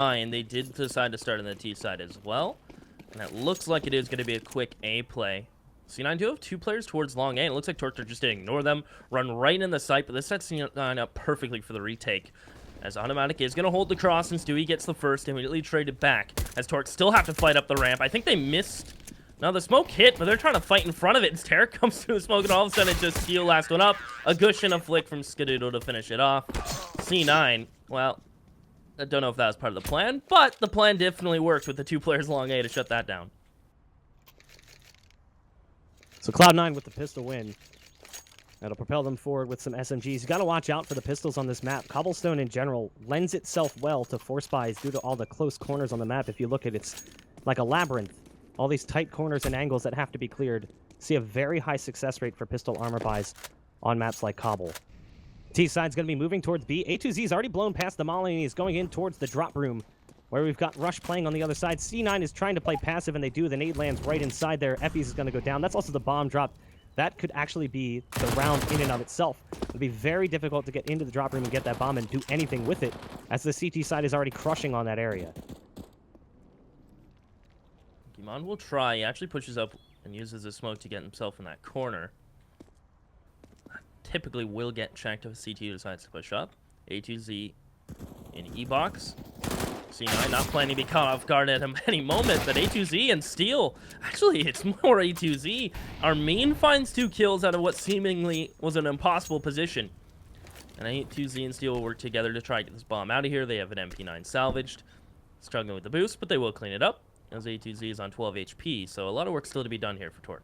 And they did decide to start on the T side as well. And it looks like it is going to be a quick A play. C9 do have 2 players towards long A. And it looks like Torque are just going to ignore them, run right in the site. But this sets C9 up perfectly for the retake. As Automatic is going to hold the cross, and Stewie gets the first, immediately traded back. As Torque still have to fight up the ramp. I think they missed. Now the smoke hit, but they're trying to fight in front of it. As Terror comes through the smoke, and all of a sudden it just Steel last one up. A gush and a flick from Skadoodle to finish it off. C9, well, I don't know if that was part of the plan, but the plan definitely worked with the 2 players long A to shut that down. So Cloud9 with the pistol win. That'll propel them forward with some SMGs. You got to watch out for the pistols on this map. Cobblestone in general lends itself well to force buys due to all the close corners on the map. If you look at it, it's like a labyrinth. All these tight corners and angles that have to be cleared. See a very high success rate for pistol armor buys on maps like Cobble. T side's going to be moving towards B. A2Z's already blown past the molly, and he's going in towards the drop room, where we've got Rush playing on the other side. C9 is trying to play passive, and they do. The nade lands right inside there. Effie's is going to go down. That's also the bomb drop. That could actually be the round in and of itself. It'll be very difficult to get into the drop room and get that bomb and do anything with it, as the CT side is already crushing on that area. Gimon will try. He actually pushes up and uses the smoke to get himself in that corner. Typically will get checked if CT decides to push up. A2Z in E-box. C9 not planning to be caught off guard at any moment, but A2Z and Steel, actually it's more A2Z. Our main finds 2 kills out of what seemingly was an impossible position. And A2Z and Steel will work together to try to get this bomb out of here. They have an MP9 salvaged. Struggling with the boost, but they will clean it up, as A2Z is on 12 HP, so a lot of work still to be done here for Torque.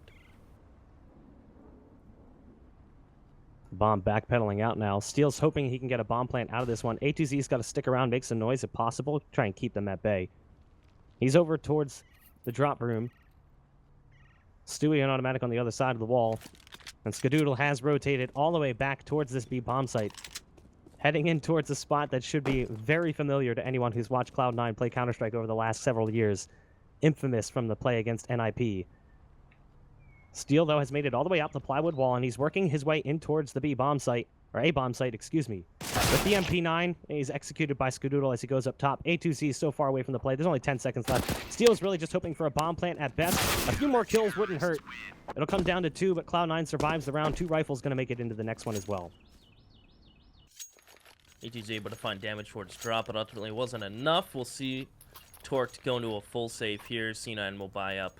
Bomb backpedaling out now. Steel's hoping he can get a bomb plant out of this one. A2Z's got to stick around, make some noise if possible, try and keep them at bay. He's over towards the drop room. Stewie and Automatic on the other side of the wall. And Skadoodle has rotated all the way back towards this B bomb site. Heading in towards a spot that should be very familiar to anyone who's watched Cloud9 play Counter-Strike over the last several years. Infamous from the play against NIP. Steel, though, has made it all the way out the plywood wall, and he's working his way in towards the B bomb site, or A bomb site, excuse me. With the MP9, he's executed by Skadoodle as he goes up top. A2Z is so far away from the play. There's only 10 seconds left. Steel is really just hoping for a bomb plant at best. A few more kills wouldn't hurt. It'll come down to 2, but Cloud9 survives the round. 2 rifles going to make it into the next one as well. A2Z able to find damage towards drop, but ultimately wasn't enough. We'll see Torque go into a full save here. C9 will buy up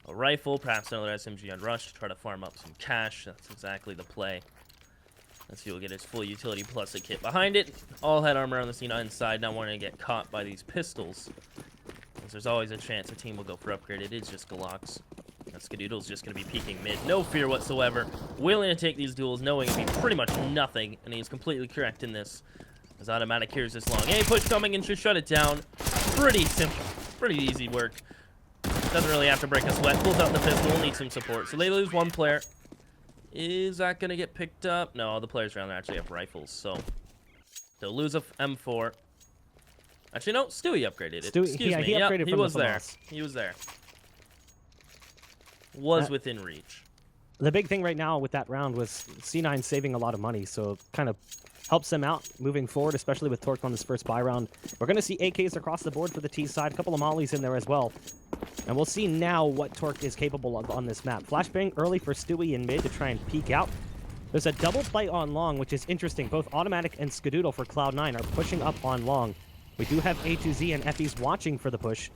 a rifle, perhaps another SMG on Rush to try to farm up some cash. That's exactly the play. Let's see, we'll get his full utility plus a kit behind it. All head armor on the C9 side, not wanting to get caught by these pistols, because there's always a chance a team will go for upgrade. It is just Galox. And Skadoodle's just going to be peeking mid. No fear whatsoever. Willing to take these duels, knowing it'll be pretty much nothing. And he's completely correct in this. As Automatic hears this long A push coming and should shut it down. Pretty simple. Pretty easy work. Doesn't really have to break a sweat. Pulls out the pistol. Will need some support. So they lose 1 player. Is that going to get picked up? No, all the players around there actually have rifles. So they'll lose a M4. Actually, no. Stewie upgraded it. Excuse me. He upgraded he from was the there. FAMAS. He was there. Was within reach. The big thing right now with that round was C9 saving a lot of money, so it kind of helps them out moving forward, especially with Torque on this first buy round. We're going to see AKs across the board for the T side, a couple of mollies in there as well. And we'll see now what Torque is capable of on this map. Flashbang early for Stewie in mid to try and peek out. There's a double play on long, which is interesting. Both Automatic and Skadoodle for Cloud9 are pushing up on long. We do have A2Z and Effie's watching for the push,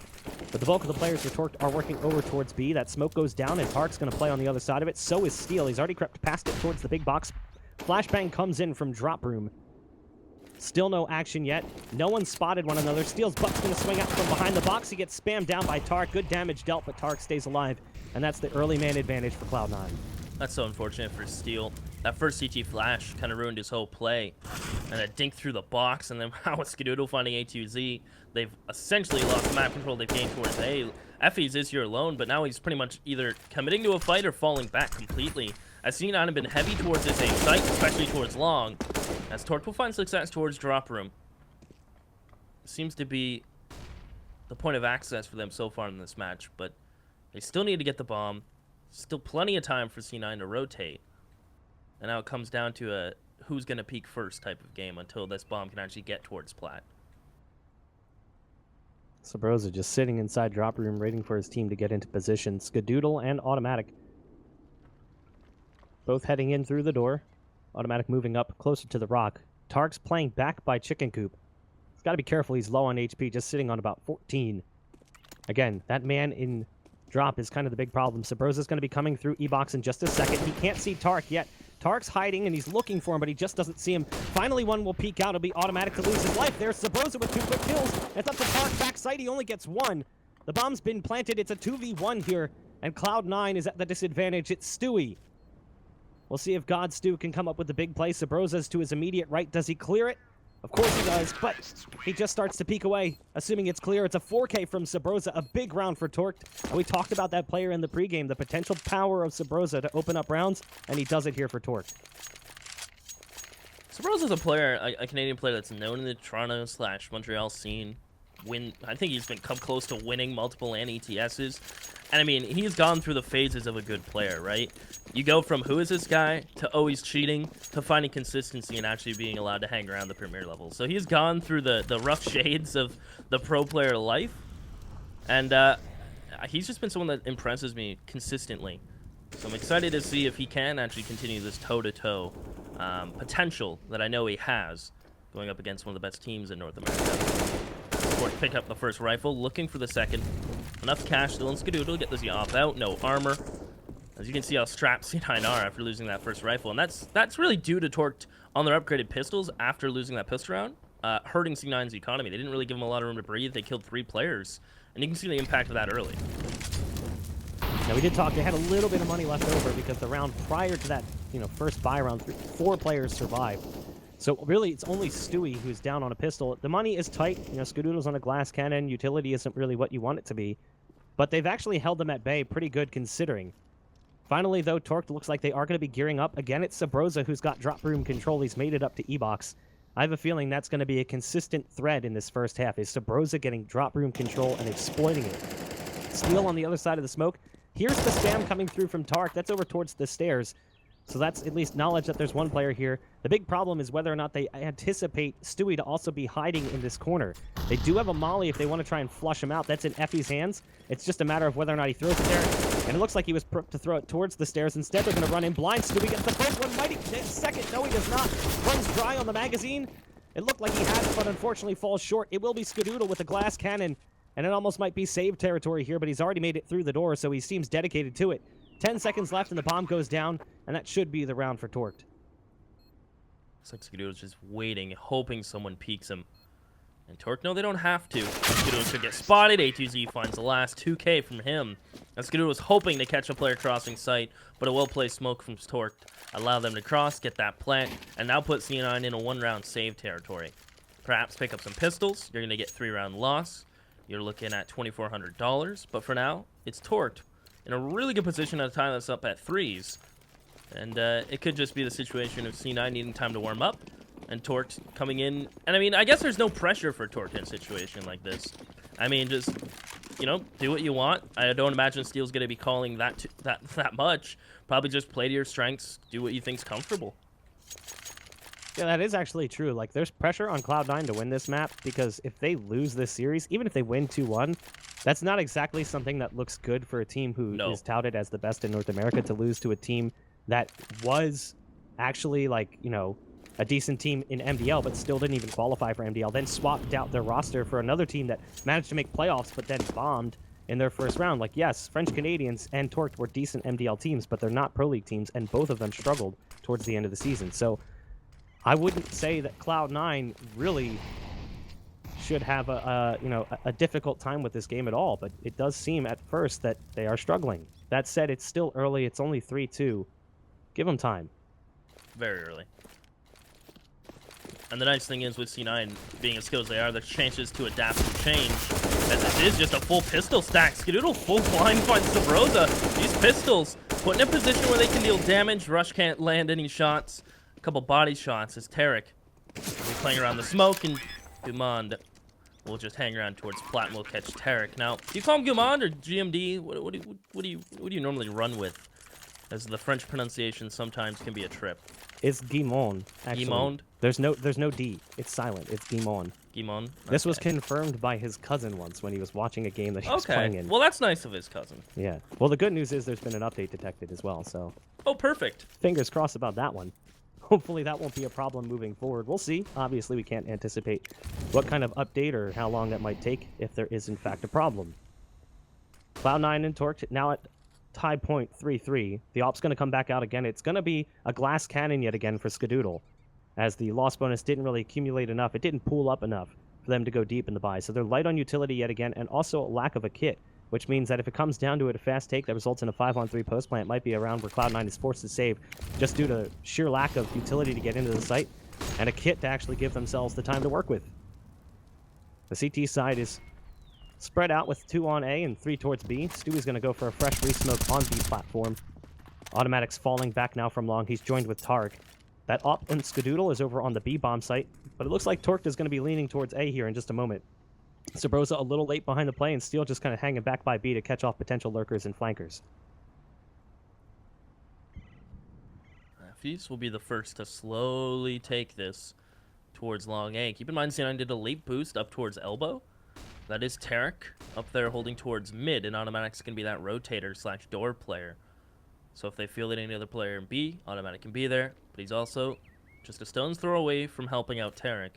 but the bulk of the players for Torque are working over towards B. That smoke goes down, and Tark's going to play on the other side of it. So is Steel. He's already crept past it towards the big box. Flashbang comes in from drop room. Still no action yet. No one spotted one another. Steel's butt's going to swing out from behind the box. He gets spammed down by Tark. Good damage dealt, but Tark stays alive, and that's the early man advantage for Cloud9. That's so unfortunate for Steel. That first CT flash kind of ruined his whole play. And a dink through the box, and then wow, with Skadoodle finding A2Z, they've essentially lost the map control they've gained towards A. Effie's is here alone, but now he's pretty much either committing to a fight or falling back completely. As C9 have been heavy towards this A site, especially towards long, as Torque will find success towards drop room. Seems to be the point of access for them so far in this match, but they still need to get the bomb. Still plenty of time for C9 to rotate. And now it comes down to a who's going to peak first type of game until this bomb can actually get towards plat. Sabrosa just sitting inside drop room waiting for his team to get into position. Skadoodle and Automatic both heading in through the door. Automatic moving up closer to the rock. Tark's playing back by Chicken Coop. He's got to be careful. He's low on HP, just sitting on about 14. Again, that man in drop is kind of the big problem. Sabrosa's going to be coming through E-Box in just a second. He can't see Tark yet. Tark's hiding, and he's looking for him, but he just doesn't see him. Finally, one will peek out. It'll be Automatic to lose his life. There's Sabrosa with 2 quick kills. It's up to Tark. Backside, he only gets 1. The bomb's been planted. It's a 2v1 here, and Cloud9 is at the disadvantage. It's Stewie. We'll see if God Stu can come up with the big play. Sabrosa's to his immediate right. Does he clear it? Of course he does, but he just starts to peek away. Assuming it's clear, it's a 4K from Sabrosa, a big round for Torque. And we talked about that player in the pregame, the potential power of Sabrosa to open up rounds, and he does it here for Torque. Sabrosa's a player, a Canadian player that's known in the Toronto/Montreal scene. I think he's been come close to winning multiple LAN ETSs. And I mean, he's gone through the phases of a good player, right? You go from who is this guy to always cheating to finding consistency and actually being allowed to hang around the premier level. So he's gone through the rough shades of the pro player life. And he's just been someone that impresses me consistently. So I'm excited to see if he can actually continue this toe-to-toe potential that I know he has going up against one of the best teams in North America. Torque picked up the first rifle, looking for the second. Enough cash still in Skadoodle to get this off out. No armor. As you can see how strapped C9 are after losing that first rifle. And that's really due to Torque on their upgraded pistols after losing that pistol round, hurting C9's economy. They didn't really give them a lot of room to breathe. They killed 3 players. And you can see the impact of that early. Now, we did talk. They had a little bit of money left over because the round prior to that, first buy round, 4 players survived. So really, it's only Stewie who's down on a pistol. The money is tight. Skadoodle's on a glass cannon. Utility isn't really what you want it to be. But they've actually held them at bay pretty good considering. Finally, though, Torque looks like they are going to be gearing up. Again, it's Sabrosa who's got drop room control. He's made it up to E-Box. I have a feeling that's going to be a consistent thread in this first half. Is Sabrosa getting drop room control and exploiting it? Steel on the other side of the smoke. Here's the spam coming through from Tark. That's over towards the stairs. So that's at least knowledge that there's one player here. The big problem is whether or not they anticipate Stewie to also be hiding in this corner. They do have a molly if they want to try and flush him out. That's in Effie's hands. It's just a matter of whether or not he throws it there. And it looks like he was prepped to throw it towards the stairs. Instead, they're going to run in blind. Stewie gets the first one. Might he get second? No, he does not. Runs dry on the magazine. It looked like he had it, but unfortunately falls short. It will be Skadoodle with a glass cannon. And it almost might be save territory here, but he's already made it through the door, so he seems dedicated to it. 10 seconds left, and the bomb goes down, and that should be the round for Torque. Looks like Skadoodle's just waiting, hoping someone peeks him. And Torque, no, they don't have to. Skadoodle should get spotted. A2Z finds the last 2K from him. And Skadoodle was hoping to catch a player crossing sight, but a well-placed smoke from Torque allow them to cross, get that plant, and now put C9 in a 1-round save territory. Perhaps pick up some pistols. You're going to get 3-round loss. You're looking at $2,400, but for now, it's Torque in a really good position at a time that's up at 3s. And it could just be the situation of C9 needing time to warm up, and Torque coming in. And I mean, I guess there's no pressure for Torque in a situation like this. I mean, just, do what you want. I don't imagine Steel's going to be calling that much. Probably just play to your strengths, do what you think's comfortable. Yeah, that is actually true. Like, there's pressure on Cloud9 to win this map, because if they lose this series, even if they win 2-1, that's not exactly something that looks good for a team who is touted as the best in North America to lose to a team that was actually, a decent team in MDL, but still didn't even qualify for MDL, then swapped out their roster for another team that managed to make playoffs, but then bombed in their first round. Like, yes, French Canadians and Torque were decent MDL teams, but they're not Pro League teams, and both of them struggled towards the end of the season. So I wouldn't say that Cloud9 really should have a difficult time with this game at all, but it does seem at first that they are struggling. That said, it's still early. It's only 3-2. Give them time. Very early. And the nice thing is with C9 being as skilled as they are, there's chances to adapt and change. As this is just a full pistol stack. Skadoodle full blind finds Sabrosa. These pistols put in a position where they can deal damage. Rush can't land any shots. A couple body shots as Tarek will be playing around the smoke, and Gumond will just hang around towards Plat and will catch Tarek. Now, do you call him Gumond or GMD? What do you normally run with? As the French pronunciation sometimes can be a trip. It's Guimond, actually. Guimond? There's no D. It's silent. It's Guimond. Guimond? This was confirmed by his cousin once when he was watching a game that he was playing in. Well, that's nice of his cousin. Yeah. Well, the good news is there's been an update detected as well, so Oh, perfect. fingers crossed about that one. Hopefully that won't be a problem moving forward. We'll see. Obviously, we can't anticipate what kind of update or how long that might take if there is, in fact, a problem. Cloud9 and Torque now at tie point 3-3. The op's going to come back out again. It's going to be a glass cannon yet again for Skadoodle, as the loss bonus didn't really accumulate enough. It didn't pool up enough for them to go deep in the buy. So they're light on utility yet again, and also a lack of a kit, which means that if it comes down to it, a fast take that results in a 5-on-3 post plant might be a round where Cloud9 is forced to save just due to sheer lack of utility to get into the site and a kit to actually give themselves the time to work with. The CT side is spread out with 2 on A and 3 towards B. Stewie's going to go for a fresh resmoke on B platform. Automatic's falling back now from long. He's joined with Targ. That op and Skadoodle is over on the B bomb site, but it looks like Torque is going to be leaning towards A here in just a moment. Sabrosa a little late behind the play, and Steel just kind of hanging back by B to catch off potential lurkers and flankers. Fuse will be the first to slowly take this towards long A. Keep in mind, C9 did a late boost up towards elbow. That is Tarek up there holding towards mid, and Automatic's going to be that rotator / door player. So if they feel that any other player in B, Automatic can be there, but he's also just a stone's throw away from helping out Tarek,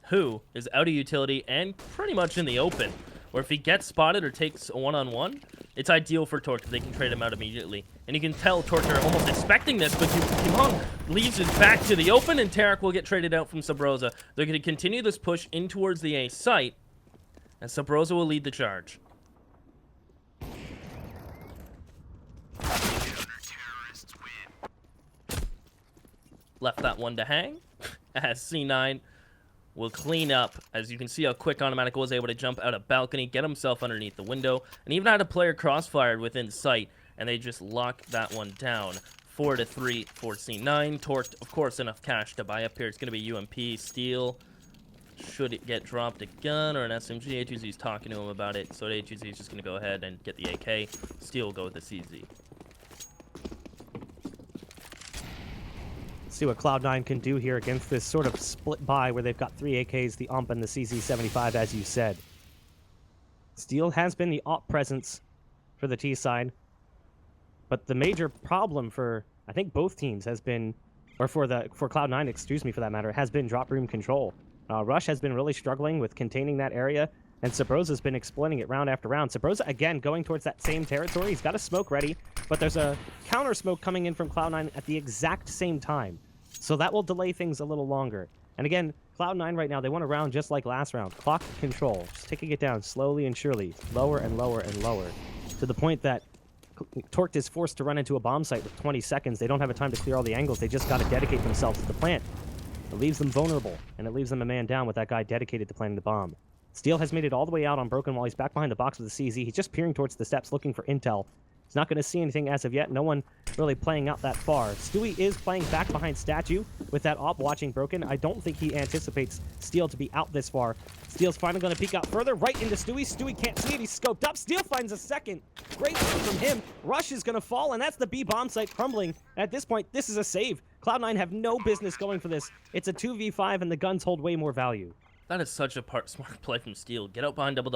who is out of utility and pretty much in the open, where if he gets spotted or takes a one-on-one, it's ideal for Torque. They can trade him out immediately. And you can tell Torque are almost expecting this, but Kimon leaves it back to the open, and Tarek will get traded out from Sabrosa. They're going to continue this push in towards the A site, and Sabrosa will lead the charge. Left that one to hang, as C9 will clean up. As you can see how quick Automatic was able to jump out of balcony, get himself underneath the window, and even had a player crossfired within sight, and they just locked that one down. 4-3 for C9. Torqued, of course, enough cash to buy up here. It's going to be UMP. Steel. Should it get dropped a gun or an SMG? A2Z's talking to him about it, so A2Z is just going to go ahead and get the AK. Steel will go with the CZ. See what Cloud9 can do here against this sort of split buy where they've got 3 AKs, the AMP and the CZ75, as you said. Steel has been the AWP presence for the T side, but the major problem for, I think, both teams has been, or for Cloud9, excuse me, for that matter, has been drop room control. Rush has been really struggling with containing that area, and Sabrosa's been exploiting it round after round. Sabrosa, again, going towards that same territory. He's got a smoke ready, but there's a counter smoke coming in from Cloud9 at the exact same time. So that will delay things a little longer. And again, Cloud9 right now, they want a round just like last round. Clock control, just taking it down slowly and surely, lower and lower and lower, to the point that Torqued is forced to run into a bomb site with 20 seconds. They don't have a time to clear all the angles. They just got to dedicate themselves to the plant. It leaves them vulnerable, and it leaves them a man down with that guy dedicated to planting the bomb. Steel has made it all the way out on Broken while he's back behind the box with the CZ. He's just peering towards the steps looking for intel. He's not going to see anything as of yet. No one really playing out that far. Stewie is playing back behind Statue with that op watching Broken. I don't think he anticipates Steel to be out this far. Steel's finally going to peek out further, right into Stewie. Stewie can't see it. He's scoped up. Steel finds a second. Great move from him. Rush is going to fall, and that's the B bomb site crumbling. At this point, this is a save. Cloud9 have no business going for this. It's a 2v5, and the guns hold way more value. That is such a smart play from Steel. Get out behind double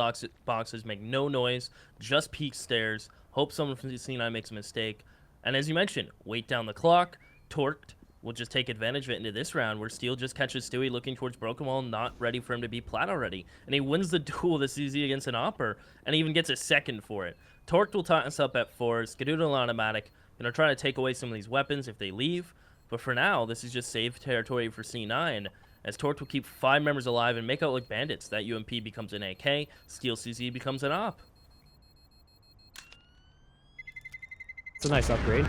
boxes, make no noise, just peek stairs, hope someone from C9 makes a mistake. And as you mentioned, wait down the clock. Torqued will just take advantage of it into this round where Steel just catches Stewie looking towards Broken Wall, not ready for him to be plat already. And he wins the duel this CZ against an Opper, and he even gets a second for it. Torqued will tie us up at 4. Skadoodle Automatic gonna try to take away some of these weapons if they leave. But for now, this is just safe territory for C9, as Torqued will keep 5 members alive and make out like bandits. That UMP becomes an AK, Steel CZ becomes an op. It's a nice upgrade.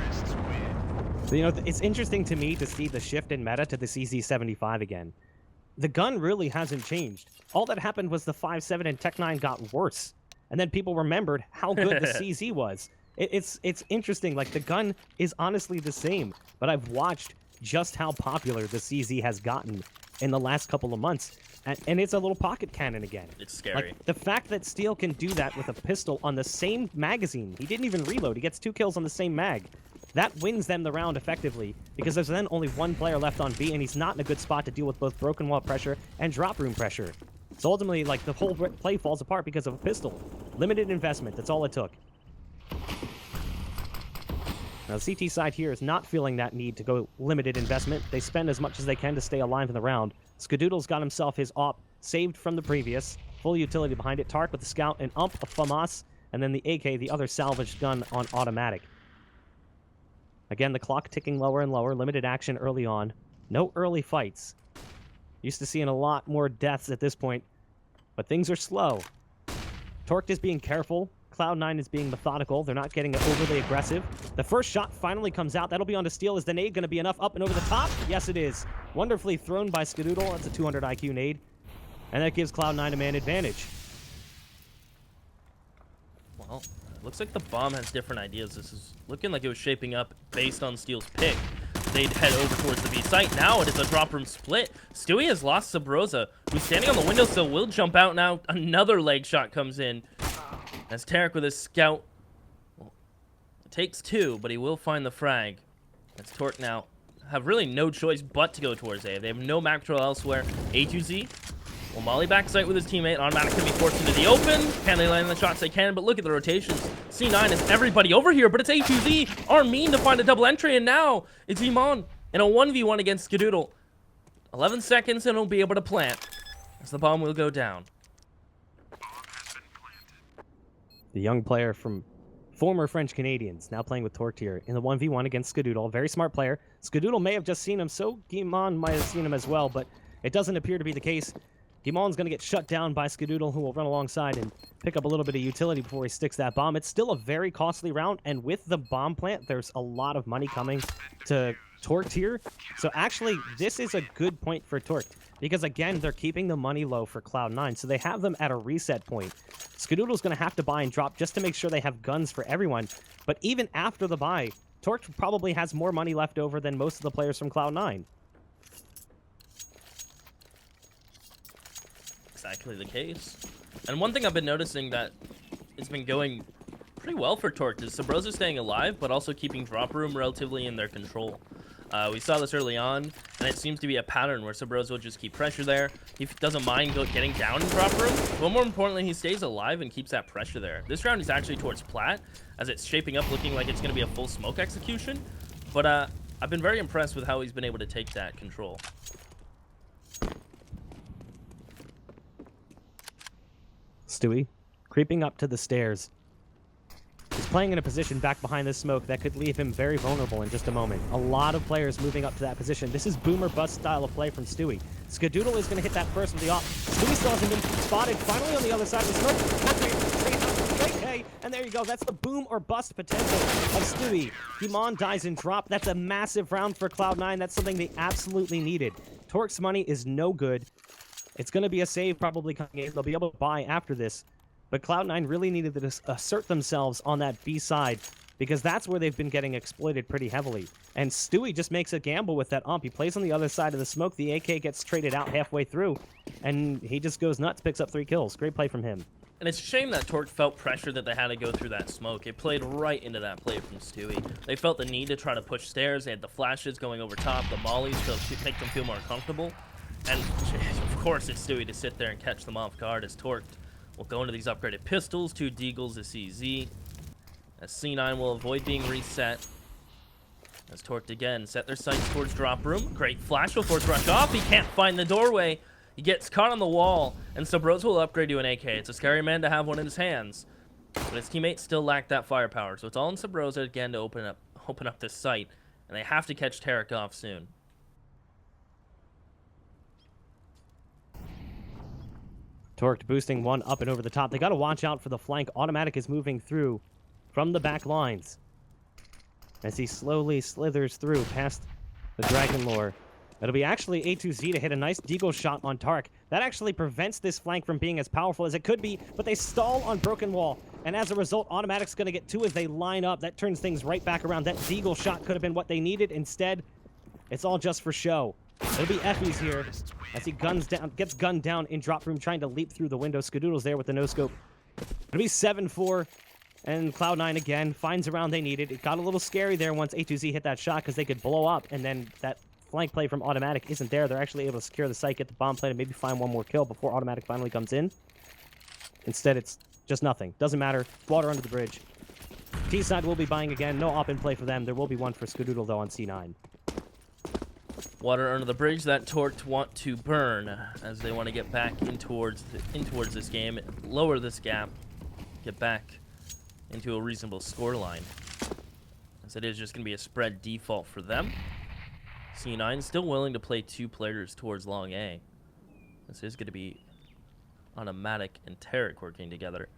You know, it's interesting to me to see the shift in meta to the CZ75 again. The gun really hasn't changed. All that happened was the 5.7 and Tech9 got worse. And then people remembered how good the CZ was. It's interesting, like the gun is honestly the same, but I've watched just how popular the CZ has gotten in the last couple of months, and it's a little pocket cannon again. It's scary. Like, the fact that Steel can do that with a pistol on the same magazine, he didn't even reload, he gets 2 kills on the same mag. that wins them the round effectively, because there's then only one player left on B, and he's not in a good spot to deal with both broken wall pressure and drop room pressure. So ultimately, like, the whole play falls apart because of a pistol. Limited investment, that's all it took. Now, the CT side here is not feeling that need to go limited investment. They spend as much as they can to stay alive in the round. Skadoodle's got himself his AWP saved from the previous. Full utility behind it. Tark with the scout, an ump, a FAMAS, and then the AK, the other salvaged gun on automatic. Again, the clock ticking lower and lower. Limited action early on. No early fights. Used to seeing a lot more deaths at this point, but things are slow. Torque is being careful. Cloud9 is being methodical. They're not getting overly aggressive. The first shot finally comes out. That'll be on to Steel. Is the nade going to be enough up and over the top? Yes, it is. Wonderfully thrown by Skadoodle. That's a 200 IQ nade. And that gives Cloud9 a man advantage. Well, looks like the bomb has different ideas. This is looking like it was shaping up based on Steel's pick. They'd head over towards the B site. Now it is a drop room split. Stewie has lost Sabrosa, who's standing on the windowsill, will jump out now. Another leg shot comes in. As Tarek with his scout, well, it takes two, but he will find the frag. As Torque now have really no choice but to go towards A. They have no mag control elsewhere. A2Z will molly back site with his teammate. Automatic can be forced into the open. Can they land the shots they can? But look at the rotations. C9 is everybody over here, but it's A2Z. Armin to find a double entry, and now it's Iman in a 1v1 against Skadoodle. 11 seconds, and he'll be able to plant as the bomb will go down. The young player from former French Canadians, now playing with Torque here in the 1v1 against Skadoodle. Very smart player. Skadoodle may have just seen him, so Guimond might have seen him as well, but it doesn't appear to be the case. Guimond's going to get shut down by Skadoodle, who will run alongside and pick up a little bit of utility before he sticks that bomb. It's still a very costly round, and with the bomb plant, there's a lot of money coming to Torque here. So actually, this is a good point for Torque, because again, they're keeping the money low for Cloud9, so they have them at a reset point. Skadoodle's going to have to buy and drop just to make sure they have guns for everyone, but even after the buy, Torque probably has more money left over than most of the players from Cloud9. Exactly the case. And one thing I've been noticing that it's been going pretty well for Torque is Sabrosa staying alive, but also keeping drop room relatively in their control. We saw this early on, and it seems to be a pattern where Sabrosa will just keep pressure there. He doesn't mind getting down in drop room, but more importantly, he stays alive and keeps that pressure there. This round is actually towards Plat, as it's shaping up looking like it's going to be a full smoke execution. But I've been very impressed with how he's been able to take that control. Stewie, creeping up to the stairs. He's playing in a position back behind this smoke that could leave him very vulnerable in just a moment. A lot of players moving up to that position. This is boomer bust style of play from Stewie. Skadoodle is going to hit that first with the op. Stewie still hasn't been spotted. Finally on the other side of the smoke. Straight, and there you go. That's the boom or bust potential of Stewie. Guimond dies in drop. That's a massive round for Cloud9. That's something they absolutely needed. Torque's money is no good. It's going to be a save probably coming in. They'll be able to buy after this. But Cloud9 really needed to assert themselves on that B side, because that's where they've been getting exploited pretty heavily. And Stewie just makes a gamble with that ump. He plays on the other side of the smoke. The AK gets traded out halfway through, and he just goes nuts, picks up 3 kills. Great play from him. And it's a shame that Torque felt pressure that they had to go through that smoke. It played right into that play from Stewie. They felt the need to try to push stairs. They had the flashes going over top, the mollies to make them feel more comfortable. And of course, it's Stewie to sit there and catch them off guard as Torque will go into these upgraded pistols, 2 deagles, a CZ. As C9 will avoid being reset. As Torqued again set their sights towards drop room. Great flash will force rush off. He can't find the doorway. He gets caught on the wall, and Sabrosa will upgrade to an AK. It's a scary man to have one in his hands, but his teammates still lack that firepower. So it's all in Sabrosa again to open up this site, and they have to catch Tarek off soon. Torqued boosting one up and over the top. They got to watch out for the flank. Automatic is moving through from the back lines as he slowly slithers through past the Dragon Lore. It'll be actually A2Z to hit a nice deagle shot on Tark. That actually prevents this flank from being as powerful as it could be, but they stall on Broken Wall, and as a result, Automatic's going to get 2 as they line up. That turns things right back around. That deagle shot could have been what they needed. Instead, it's all just for show. It'll be Effie's here as he gets gunned down in drop room, trying to leap through the window. Skadoodle's there with the no-scope. It'll be 7-4. And Cloud9 again finds a round they needed. It got a little scary there once A2Z hit that shot because they could blow up, and then that flank play from Automatic isn't there. They're actually able to secure the site, get the bomb plant, and maybe find one more kill before Automatic finally comes in. Instead, it's just nothing. Doesn't matter. Water under the bridge. T-side will be buying again. No op in play for them. There will be one for Skadoodle, though, on C9. Water under the bridge that Torqued want to burn as they want to get back in towards this game, lower this gap, get back into a reasonable scoreline. As it is just going to be a spread default for them. C9 still willing to play 2 players towards long A. This is going to be Automatic and Tarek working together.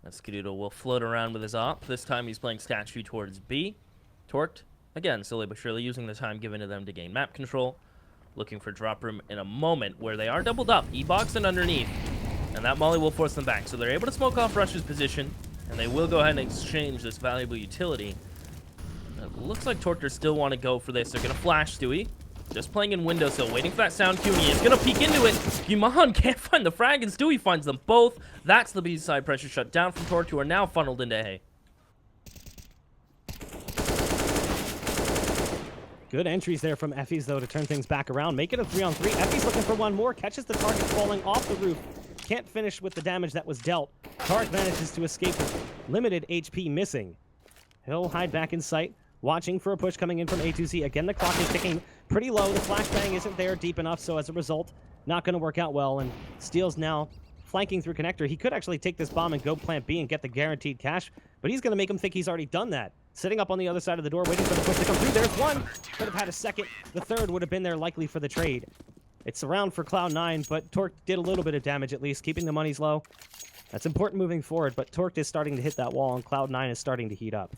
Skadoodle will float around with his op. This time he's playing Statue towards B. Torqued, again, slowly but surely using the time given to them to gain map control. Looking for drop room in a moment where they are doubled up. E-box and underneath. And that molly will force them back. So they're able to smoke off Rush's position. And they will go ahead and exchange this valuable utility. It looks like Torqued still want to go for this. They're going to flash Stewie. Just playing in windowsill, waiting for that sound cue, and he is going to peek into it. Guman can't find the frag, and Stewie finds them both. That's the B side pressure shut down from Torqued, who are now funneled into A. Good entries there from Effie's, though, to turn things back around. Make it a 3-on-3. Effie's looking for one more. Catches the target falling off the roof. Can't finish with the damage that was dealt. Tarek manages to escape with limited HP missing. He'll hide back in sight, watching for a push coming in from A2Z. Again, the clock is ticking pretty low. The flashbang isn't there deep enough, so as a result, not going to work out well. And Steele's now flanking through connector. He could actually take this bomb and go plant B and get the guaranteed cash, but he's going to make him think he's already done that. Sitting up on the other side of the door, waiting for the push to come through. There's one. Could have had a second. The third would have been there likely for the trade. It's around for Cloud9, but Torqued did a little bit of damage at least, keeping the monies low. That's important moving forward, but Torqued is starting to hit that wall, and Cloud9 is starting to heat up.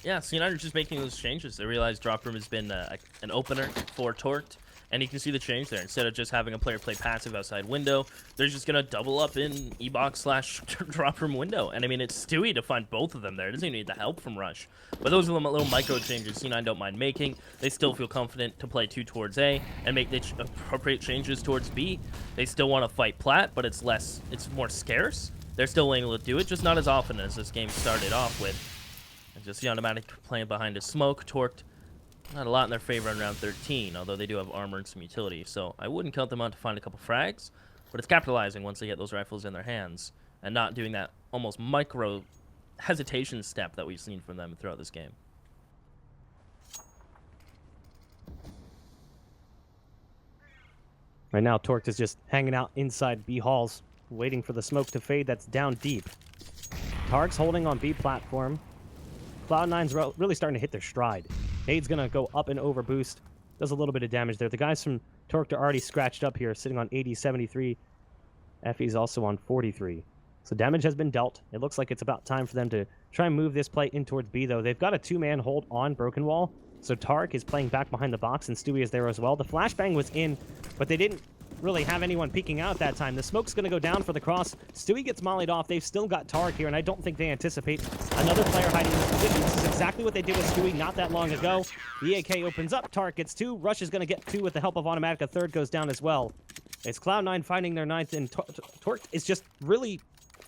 Yeah, C9 are just making those changes. They realize drop room has been an opener for Torqued, and you can see the change there. Instead of just having a player play passive outside window, they're just going to double up in E-box/drop room window. And I mean, it's Stewie to find both of them there. It doesn't even need the help from Rush. But those are the little micro changes C9 don't mind making. They still feel confident to play 2 towards A and make the appropriate changes towards B. They still want to fight plat, but it's more scarce. They're still able to do it, just not as often as this game started off with. And just the Automatic playing behind a smoke. Torqued, not a lot in their favor on round 13, although they do have armor and some utility. So I wouldn't count them out to find a couple frags, but it's capitalizing once they get those rifles in their hands and not doing that almost micro hesitation step that we've seen from them throughout this game. Right now, Torqued is just hanging out inside B halls, waiting for the smoke to fade. That's down deep. Tark's holding on B platform. Cloud9's really starting to hit their stride. Nade's going to go up and over boost. Does a little bit of damage there. The guys from Torqued are already scratched up here, sitting on 80, 73. Effie's also on 43. So damage has been dealt. It looks like it's about time for them to try and move this play in towards B, though. They've got a 2-man hold on Broken Wall. So Tarek is playing back behind the box, and Stewie is there as well. The flashbang was in, but they didn't really have anyone peeking out that time. The smoke's going to go down for the cross. Stewie gets mollied off. They've still got Tarek here, and I don't think they anticipate another player hiding in this position. This is exactly what they did with Stewie not that long ago. The AK opens up. Tarek gets 2. Rush is going to get 2 with the help of Automatic. A third goes down as well. It's Cloud9 finding their 9th, and Torqued is just really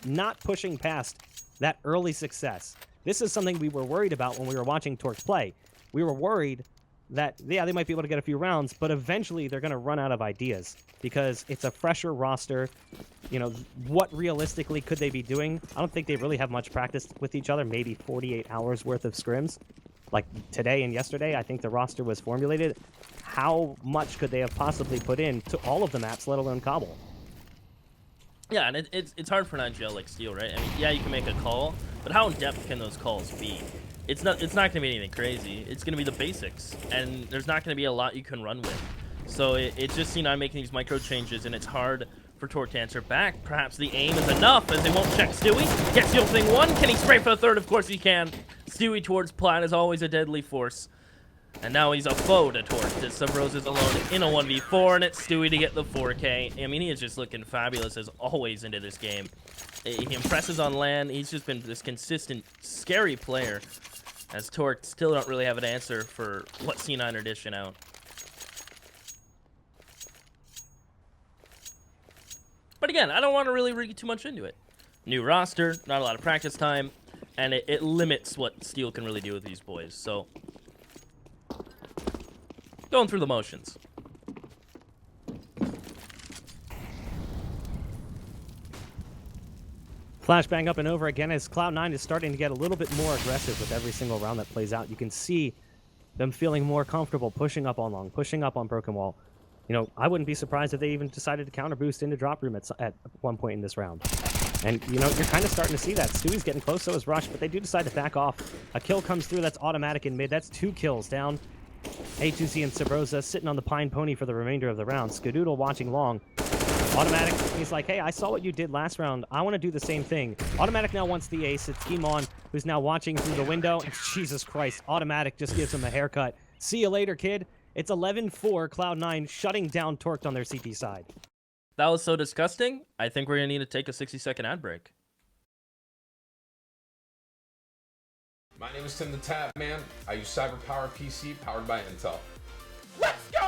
not pushing past that early success. This is something we were worried about when we were watching Torqued play. We were worried that, yeah, they might be able to get a few rounds, but eventually they're going to run out of ideas because it's a fresher roster. You know, what realistically could they be doing? I don't think they really have much practice with each other, maybe 48 hours worth of scrims. Like today and yesterday, I think the roster was formulated. How much could they have possibly put in to all of the maps, let alone Cobble? Yeah, and it's hard for an IGL like Steel, right? I mean, yeah, you can make a call, but how in depth can those calls be? It's not going to be anything crazy. It's going to be the basics, and there's not going to be a lot you can run with. So it's just C9 making these micro changes, and it's hard for Torqued to answer back. Perhaps the aim is enough, as they won't check Stewie. Gets the opening one. Can he spray for the third? Of course he can. Stewie towards plat is always a deadly force. And now he's a foe to Torqued, as Subrose is alone in a 1v4, and it's Stewie to get the 4K. I mean, he is just looking fabulous as always into this game. He impresses on land. He's just been this consistent, scary player, as Torqued still don't really have an answer for what C9 are dishing out. But again, I don't want to really read too much into it. New roster, not a lot of practice time. and it limits what Steel can really do with these boys. So, going through the motions. Flashbang up and over again as Cloud9 is starting to get a little bit more aggressive with every single round that plays out. You can see them feeling more comfortable pushing up on long, pushing up on broken wall. You know, I wouldn't be surprised if they even decided to counter boost into drop room at one point in this round. And, you know, you're kind of starting to see that. Stewie's getting close, so is Rush, but they do decide to back off. A kill comes through, that's automatic in mid. That's 2 kills down. A2Z and Sabrosa sitting on the Pine Pony for the remainder of the round. Skadoodle watching long. Automatic, he's like, hey, I saw what you did last round. I want to do the same thing. Automatic now wants the ace. It's Kimon, who's now watching through the window. And Jesus Christ, Automatic just gives him a haircut. See you later, kid. It's 11-4, Cloud9 shutting down Torqued on their CT side. That was so disgusting. I think we're going to need to take a 60-second ad break. My name is Tim the Tap Man. I use CyberPowerPC powered by Intel. Let's go!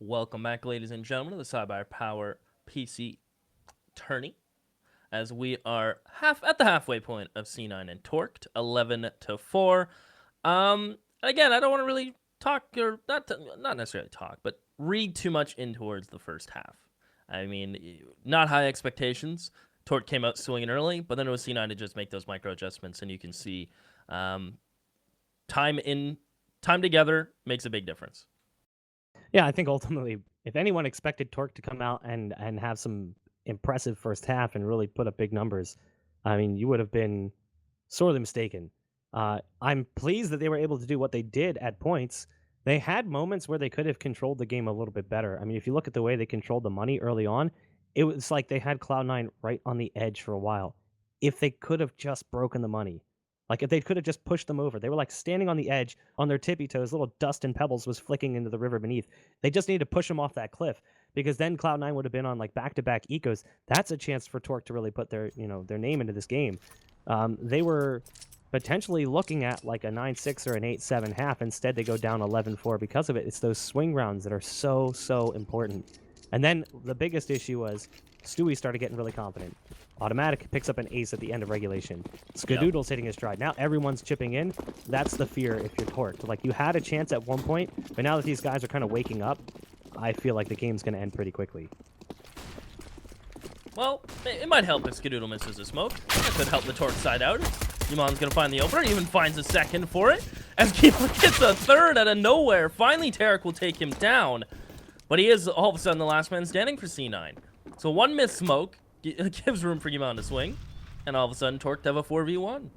Welcome back, ladies and gentlemen, to the CyberPowerPC tourney, as we are at the halfway point of C9 and Torqued, 11-4. Again, I don't want to really talk, or not necessarily talk, but read too much in towards the first half. I mean, not high expectations. Torqued came out swinging early, but then it was C9 to just make those micro adjustments, and you can see time together makes a big difference. Yeah, I think ultimately, if anyone expected Torqued to come out and have some impressive first half and really put up big numbers, I mean, you would have been sorely mistaken. I'm pleased that they were able to do what they did at points. They had moments where they could have controlled the game a little bit better. I mean, if you look at the way they controlled the money early on, it was like they had Cloud9 right on the edge for a while. If they could have just broken the money, like if they could have just pushed them over, they were like standing on the edge on their tippy toes, little dust and pebbles was flicking into the river beneath. They just needed to push them off that cliff, because then Cloud9 would have been on like back-to-back ecos. That's a chance for Torqued to really put their name into this game. They were potentially looking at like a 9-6 or an 8-7 half. Instead, they go down 11-4 because of it. It's those swing rounds that are so important. And then the biggest issue was Stewie started getting really confident. Automatic picks up an ace at the end of regulation. Skadoodle's hitting his stride. Now everyone's chipping in. That's the fear if you're Torqued. Like, you had a chance at one point, but now that these guys are kind of waking up, I feel like the game's going to end pretty quickly. Well, it might help if Skadoodle misses a smoke. That could help the Torqued side out. Iman's going to find the opener. Even finds a second for it. As Keeper gets a third out of nowhere. Finally, Tarek will take him down. But he is all of a sudden the last man standing for C9. So one missed smoke gives room for Iman to swing. And all of a sudden, Torqued have a 4v1.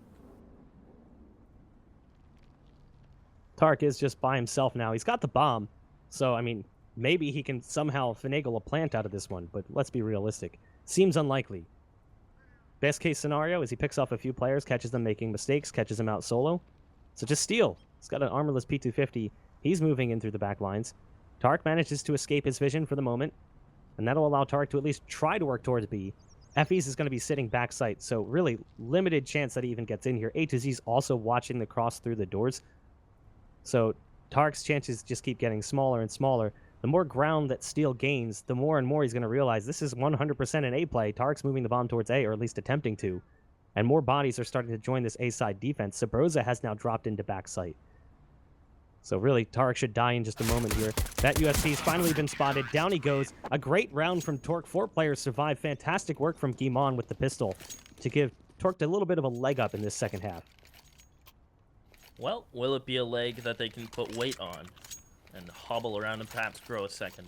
Tarek is just by himself now. He's got the bomb. So, I mean, maybe he can somehow finagle a plant out of this one. But let's be realistic. Seems unlikely. Best case scenario is he picks off a few players, catches them making mistakes, catches them out solo. So just steal. He's got an armorless P250. He's moving in through the back lines. Tarek manages to escape his vision for the moment. And that'll allow Tarek to at least try to work towards B. FE's is going to be sitting backside, so really limited chance that he even gets in here. A2Z's also watching the cross through the doors. So Tarek's chances just keep getting smaller and smaller. The more ground that Steel gains, the more and more he's going to realize this is 100% an A play. Tarek's moving the bomb towards A, or at least attempting to. And more bodies are starting to join this A side defense. Sabrosa has now dropped into backside. So really, Tarek should die in just a moment here. That USP's finally been spotted. Down he goes. A great round from Torque. 4 players survive. Fantastic work from Guimon with the pistol to give Torque a little bit of a leg up in this second half. Well, will it be a leg that they can put weight on and hobble around and perhaps grow a second?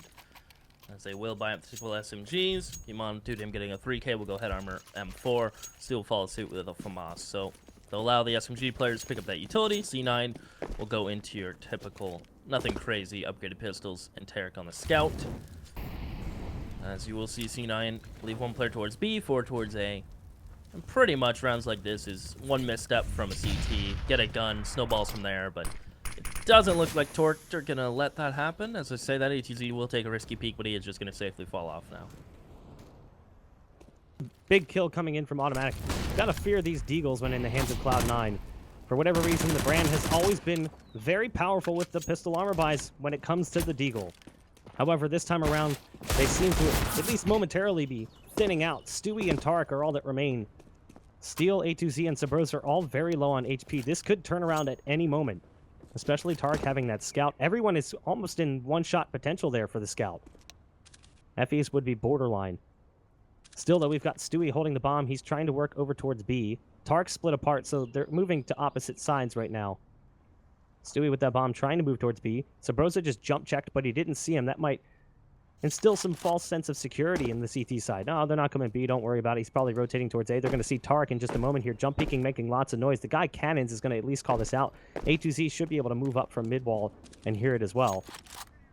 As they will buy up the typical SMGs. Guimon, due to him getting a 3K, will go head armor M4. Still follow suit with a FAMAS. So they'll allow the SMG players to pick up that utility. C9 will go into your typical, nothing crazy, upgraded pistols, and Tarek on the scout. As you will see, C9 leave 1 player towards B, 4 towards A. And pretty much rounds like this is 1 misstep from a CT, get a gun, snowballs from there, but it doesn't look like Torque are going to let that happen. As I say, that ATZ will take a risky peek, but he is just going to safely fall off now. Big kill coming in from Automatic. Gotta fear these Deagles when in the hands of Cloud9. For whatever reason, the brand has always been very powerful with the pistol armor buys when it comes to the Deagle. However, this time around, they seem to at least momentarily be thinning out. Stewie and Tarek are all that remain. Steel, A2Z, and Sabrosa are all very low on HP. This could turn around at any moment, especially Tarek having that scout. Everyone is almost in one-shot potential there for the scout. FEs would be borderline. Still, though, we've got Stewie holding the bomb. He's trying to work over towards B. Tarek split apart, so they're moving to opposite sides right now. Stewie with that bomb trying to move towards B. Sabrosa just jump-checked, but he didn't see him. That might instill some false sense of security in the CT side. No, they're not coming B. Don't worry about it. He's probably rotating towards A. They're going to see Tarek in just a moment here. Jump peeking, making lots of noise. The guy Cannons is going to at least call this out. A2Z should be able to move up from mid-wall and hear it as well.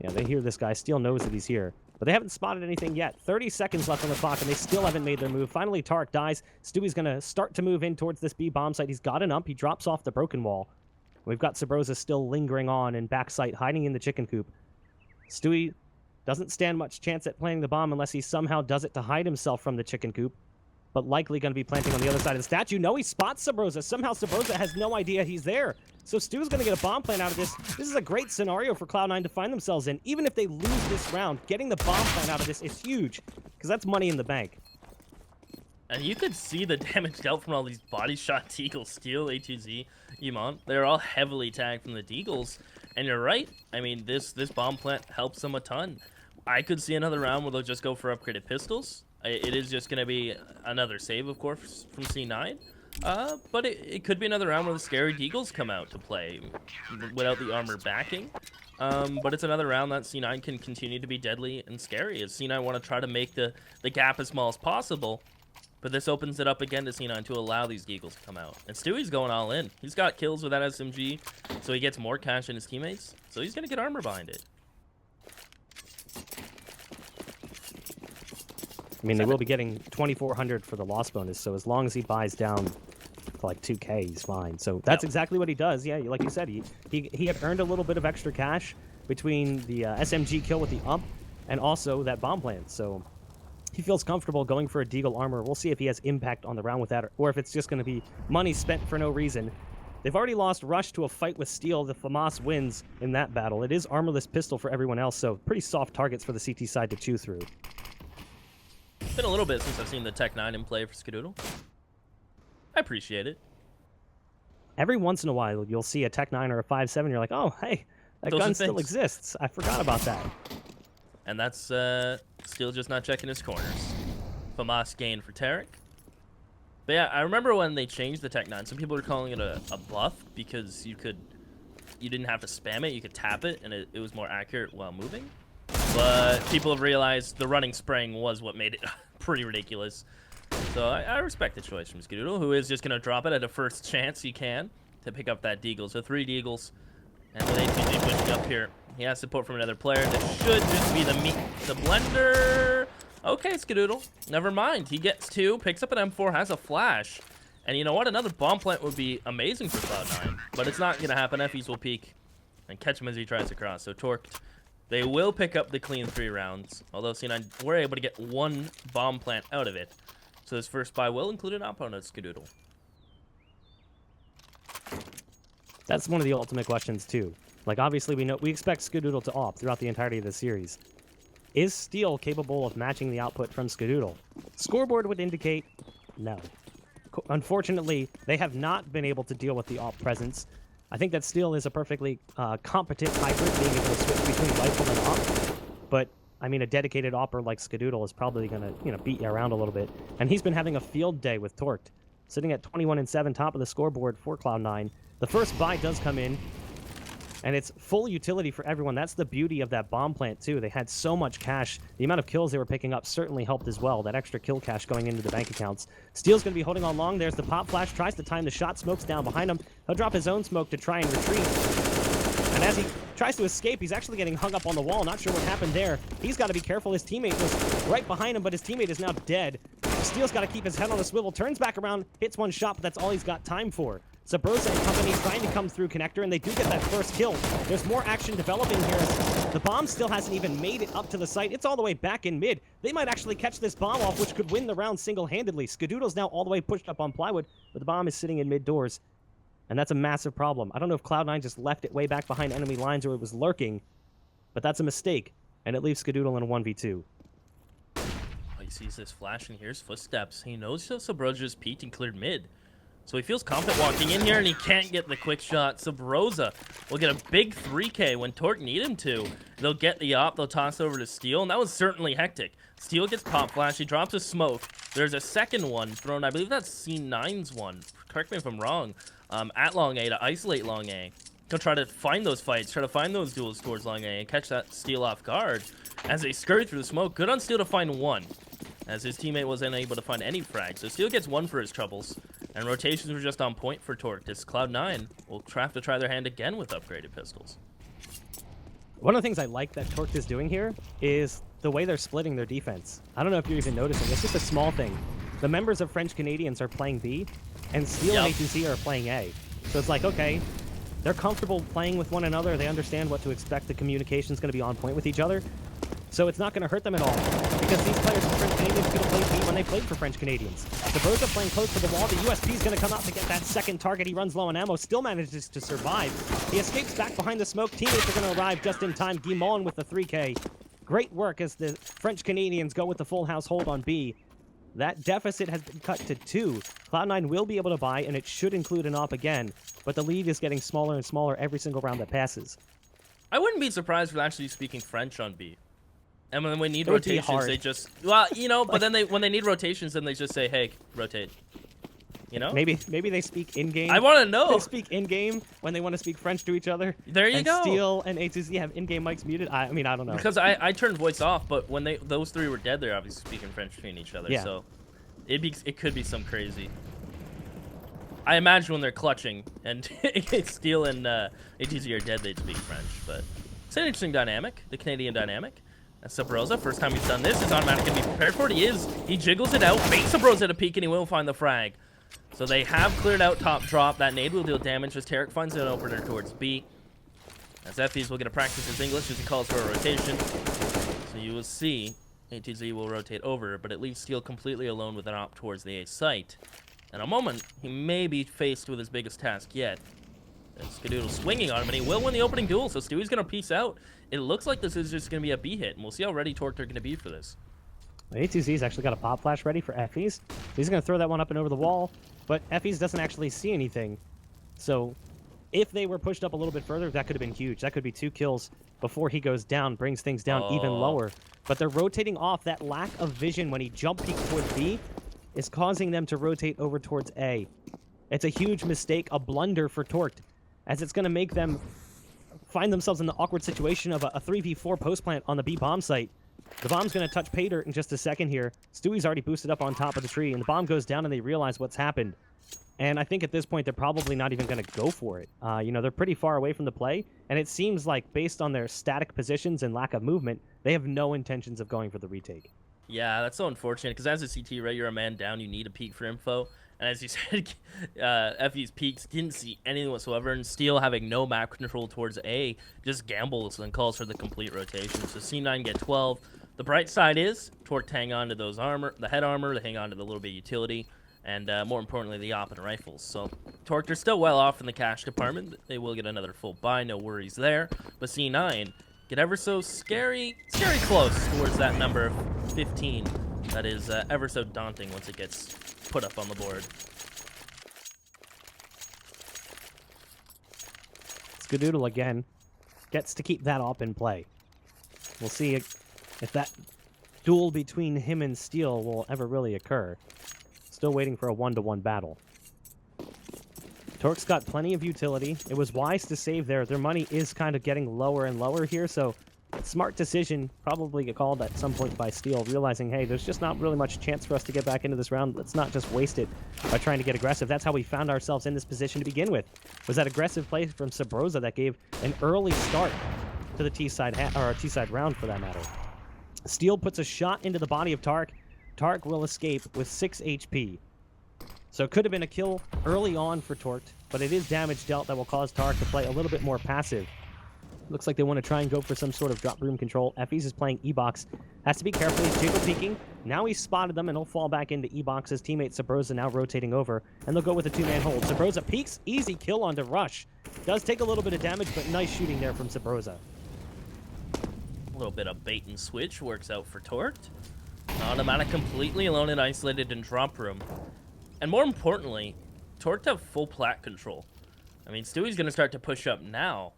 Yeah, they hear this guy. Steel knows that he's here. But they haven't spotted anything yet. 30 seconds left on the clock, and they still haven't made their move. Finally, Tarek dies. Stewie's going to start to move in towards this B bomb site. He's got an ump. He drops off the broken wall. We've got Sabrosa still lingering on in backside, hiding in the chicken coop. Stewie doesn't stand much chance at planting the bomb unless he somehow does it to hide himself from the chicken coop. But likely going to be planting on the other side of the statue. No, he spots Sabrosa. Somehow Sabrosa has no idea he's there. So Stu's going to get a bomb plant out of this. This is a great scenario for Cloud9 to find themselves in. Even if they lose this round, getting the bomb plant out of this is huge, because that's money in the bank. And you could see the damage dealt from all these body shot Deagles, Steel, A2Z, Guimon. They're all heavily tagged from the Deagles. And you're right. I mean, this bomb plant helps them a ton. I could see another round where they'll just go for upgraded pistols. It is just going to be another save, of course, from C9. But it could be another round where the scary Deagles come out to play without the armor backing. But it's another round that C9 can continue to be deadly and scary, as C9 want to try to make the gap as small as possible. But this opens it up again to C9 to allow these Deagles to come out. And Stewie's going all in. He's got kills with that SMG, so he gets more cash than his teammates. So he's going to get armor behind it. I mean, they will be getting 2,400 for the loss bonus, so as long as he buys down to like 2K, he's fine. So that's exactly what he does. Yeah, like you said, he had earned a little bit of extra cash between the SMG kill with the ump and also that bomb plant. So he feels comfortable going for a Deagle armor. We'll see if he has impact on the round with that, or if it's just going to be money spent for no reason. They've already lost Rush to a fight with Steel. The FAMAS wins in that battle. It is armorless pistol for everyone else, so pretty soft targets for the CT side to chew through. It's been a little bit since I've seen the Tech9 in play for Skadoodle. I appreciate it. Every once in a while, you'll see a Tech9 or a 5.7, you're like, oh, hey, that gun still exists. I forgot about that. And that's still just not checking his corners. FAMAS gain for Tarek. But yeah, I remember when they changed the Tech9, some people were calling it a buff because you didn't have to spam it, you could tap it, and it was more accurate while moving. But people have realized the running spraying was what made it pretty ridiculous. So I respect the choice from Skadoodle, who is just going to drop it at a first chance he can to pick up that Deagle. So 3 Deagles. And with ATG pushing up here, he has support from another player. This should just be the blender. Okay, Skadoodle. Never mind. He gets 2, picks up an M4, has a flash. And you know what? Another bomb plant would be amazing for Cloud9. But it's not going to happen. FEs will peek and catch him as he tries to cross. So Torqued. They will pick up the clean 3 rounds, although C9 were able to get 1 bomb plant out of it. So this first buy will include an opponent Skadoodle. That's one of the ultimate questions, too. Like, obviously, we expect Skadoodle to op throughout the entirety of the series. Is Steel capable of matching the output from Skadoodle? Scoreboard would indicate no. Unfortunately, they have not been able to deal with the op presence. I think that Steel is a perfectly competent hybrid, being able to switch between rifle and op. But, I mean, a dedicated opper like Skadoodle is probably going to, beat you around a little bit. And he's been having a field day with Torqued, sitting at 21-7, top of the scoreboard for Cloud9. The first buy does come in, and it's full utility for everyone. That's the beauty of that bomb plant, too. They had so much cash. The amount of kills they were picking up certainly helped as well. That extra kill cash going into the bank accounts. Steel's going to be holding on long. There's the pop flash. Tries to time the shot. Smoke's down behind him. He'll drop his own smoke to try and retreat. And as he tries to escape, he's actually getting hung up on the wall. Not sure what happened there. He's got to be careful. His teammate was right behind him, but his teammate is now dead. Steel's got to keep his head on a swivel. Turns back around, hits one shot, but that's all he's got time for. Sabrosa and company trying to come through connector, and they do get that first kill. There's more action developing here. The bomb still hasn't even made it up to the site. It's all the way back in mid. They might actually catch this bomb off, which could win the round single-handedly. Skadoodle's now all the way pushed up on plywood, but the bomb is sitting in mid doors, and that's a massive problem. I don't know if Cloud9 just left it way back behind enemy lines or it was lurking, but that's a mistake, and it leaves Skadoodle in a 1v2. Oh, he sees this flash, and here's footsteps. He knows Sabrosa just peeked and cleared mid. So he feels confident walking in here, and he can't get the quick shot. Sabrosa will get a big 3K when Torque need him to. They'll get the op, they'll toss over to Steel, and that was certainly hectic. Steel gets pop flash, he drops a smoke. There's a second one thrown, I believe that's C9's one. Correct me if I'm wrong. At long A to isolate long A. He'll try to find those fights, try to find those duels towards long A, and catch that Steel off guard. As they scurry through the smoke, good on Steel to find one, as his teammate wasn't able to find any frag. So Steel gets one for his troubles. And rotations were just on point for Torque. This Cloud9 will have to try their hand again with upgraded pistols. One of the things I like that Torque is doing here is the way they're splitting their defense. I don't know if you're even noticing. It's just a small thing. The members of French Canadians are playing B, and Steel and A2C are playing A. So it's like, okay, they're comfortable playing with one another. They understand what to expect. The communication's going to be on point with each other. So it's not going to hurt them at all, because these players from French Canadians could have played B when they played for French Canadians. Sabrosa playing close to the wall. The USP is going to come out to get that second target. He runs low on ammo, still manages to survive. He escapes back behind the smoke. Teammates are going to arrive just in time. Guimond with the 3K. Great work as the French Canadians go with the full house hold on B. That deficit has been cut to 2. Cloud9 will be able to buy, and it should include an op again, but the lead is getting smaller and smaller every single round that passes. I wouldn't be surprised if they're actually speaking French on B. And when we need rotations, they just, well, but then when they need rotations, then they just say, hey, rotate. Maybe they speak in-game. I want to know. They speak in-game when they want to speak French to each other. There you go. Steel and A2C have in-game mics muted. I mean, I don't know. Because I turned voice off, but when those three were dead, they're obviously speaking French between each other. Yeah. So it could be some crazy. I imagine when they're clutching and Steel and A2C are dead, they'd speak French. But it's an interesting dynamic, the Canadian dynamic. That's Sabrosa. First time he's done this. He's automatically going to be prepared for it. He is. He jiggles it out, baits Sabrosa to peek, and he will find the frag. So they have cleared out top drop. That nade will deal damage as Tarek finds an opener towards B. As Effie's will get to practice his English as he calls for a rotation. So you will see A2Z will rotate over, but it leaves Steel completely alone with an op towards the A site. In a moment, he may be faced with his biggest task yet. Skadoodle swinging on him, and he will win the opening duel, so Stewie's going to peace out. It looks like this is just going to be a B hit, and we'll see how ready Torque are going to be for this. A2Z's actually got a pop flash ready for Effie's. He's going to throw that one up and over the wall, but Effie's doesn't actually see anything. So if they were pushed up a little bit further, that could have been huge. That could be 2 kills before he goes down, brings things down even lower. But they're rotating off. That lack of vision when he jump peeks towards B is causing them to rotate over towards A. It's a huge mistake, a blunder for Torque, as it's going to make them find themselves in the awkward situation of a 3v4 post plant on the B bomb site. The bomb's going to touch pay dirt in just a second here. Stewie's already boosted up on top of the tree, and the bomb goes down, and they realize what's happened. And I think at this point, they're probably not even going to go for it. They're pretty far away from the play, and it seems like based on their static positions and lack of movement, they have no intentions of going for the retake. Yeah, that's so unfortunate, because as a CT, right, you're a man down, you need a peek for info. And as you said, Effie's peeks didn't see anything whatsoever, and Steel, having no map control towards A, just gambles and calls for the complete rotation. So C9 get 12. The bright side is Torque hang on to those armor, the head armor, they hang on to the little bit of utility. and more importantly, the op and rifles. So Torque are still well off in the cash department. They will get another full buy, no worries there. But C9 get ever so scary close towards that number of 15. That is ever so daunting once it gets put up on the board. Skadoodle again gets to keep that op in play. We'll see if that duel between him and Steel will ever really occur. Still waiting for a 1-to-1 battle. Torque's got plenty of utility. It was wise to save there. Their money is kind of getting lower and lower here, so smart decision, probably get called at some point by Steel, realizing, hey, there's just not really much chance for us to get back into this round. Let's not just waste it by trying to get aggressive. That's how we found ourselves in this position to begin with, was that aggressive play from Sabrosa that gave an early start to the T-side, or T-side round for that matter. Steel puts a shot into the body of Tark. Tark will escape with 6 HP. So it could have been a kill early on for Torque, but it is damage dealt that will cause Tark to play a little bit more passive. Looks like they want to try and go for some sort of drop room control. Effie's is playing E-Box. Has to be careful. He's jiggle peeking. Now he's spotted them, and he'll fall back into E-Box. His teammate Sabrosa now rotating over, and they'll go with a 2-man hold. Sabrosa peeks. Easy kill onto Rush. Does take a little bit of damage, but nice shooting there from Sabrosa. A little bit of bait and switch works out for Torque. Automatic completely alone and isolated in drop room. And more importantly, Torque have full plat control. I mean, Stewie's going to start to push up now.